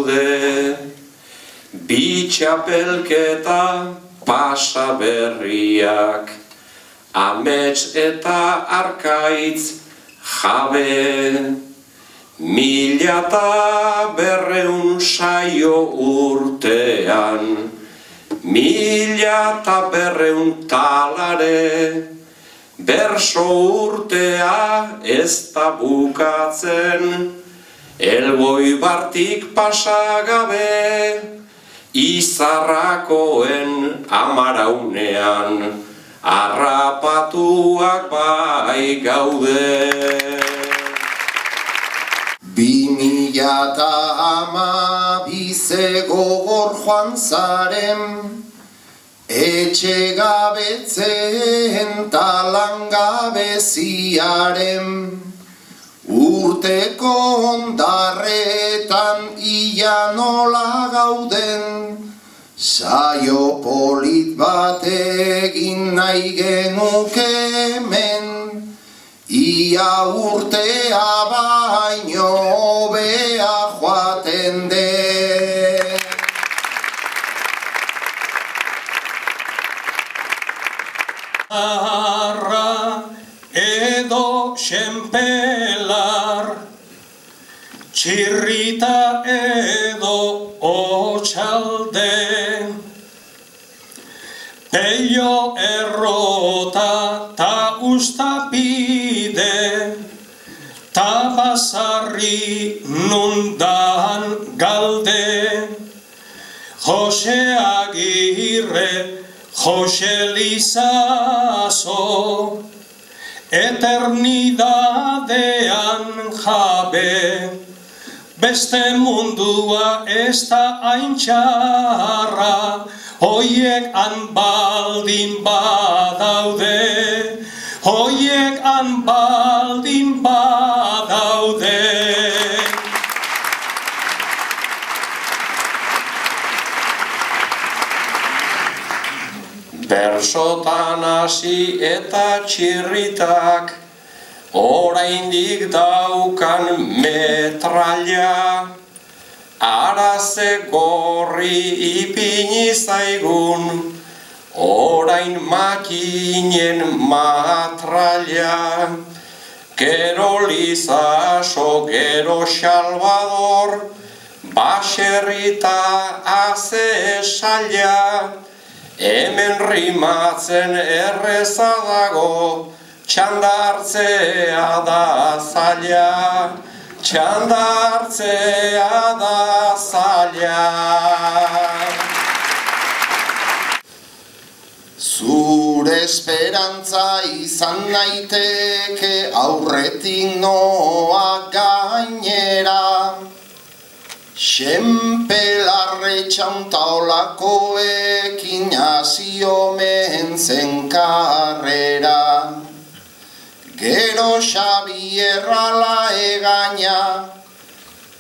daude, bi txapelketa pasa berriak, amets eta arkaitz jabe. 1200 saio urtean, 1200 talare, berso urtea ez da bukatzen, Elgoibartik pasagabe, Izarrakoen amaraunean, harrapatuak bai gaude. 2012 gogor joan zaren, etxe gabetzen talan gabeziaren, urteko ondarretan ia nola gauden, saio polit bat egin nahi genuke hemen, ia urtea baino hobea joaten den. Arra edo xenpelar, txirrita edo otxalde, peio errota ta ustapide, ta basarri nundan galde, Jose Agirre, Jose Lizazo, eternidadean jabe, beste mundua ez da hain txarra, hoiek han baldin badaude, hoiek han baldin badaude. Bersotan hasi eta txirritak, oraindik daukan metraila, araze gorri ipini zaigun, orain makinen matraila, gero Lizaso, gero Salvador, baserrita aze esaila, hemen rimatzen erreza dago, txanda hartzea da zaila, txanda hartzea da zaila. Zure esperantza izan naiteke aurretik noa gainera, xenpelarre txauntaolakoekin hasi omen zen karrera. Gero Xabierra egaina,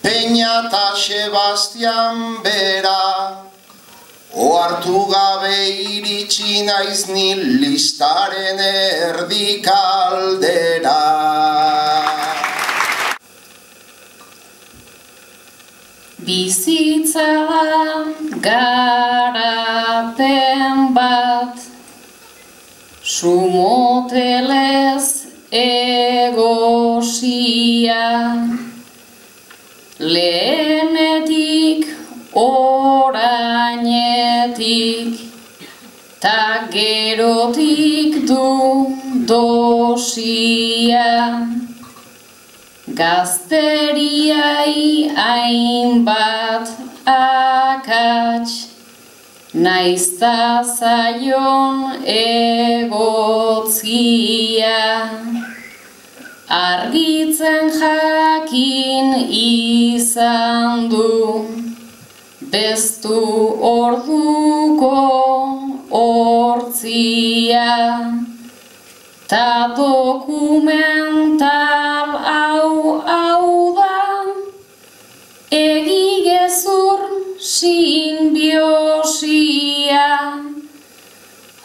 Peña eta Sebastian bera, ohartu gabe iritsi naiz ni listaren erdikaldera. Bizitza garapen bat, sumotelez egosia, lehenetik orainetik, ta gerotik du dosia. Gazteriai hainbat akats, naizta zaion egotzia. Argitzen jakin izan du, bestu orduko hortzia. Ta dokumental hau da, egigezur sinbiosia,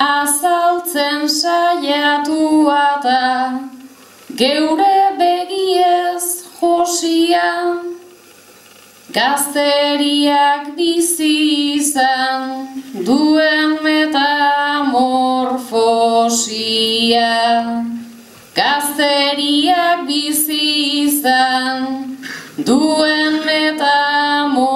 azaltzen saiatua da, geure begiez josia. Gazteriak bizi izan duen metamorfosia. Gazteriak bizi izan duen metamorfosia.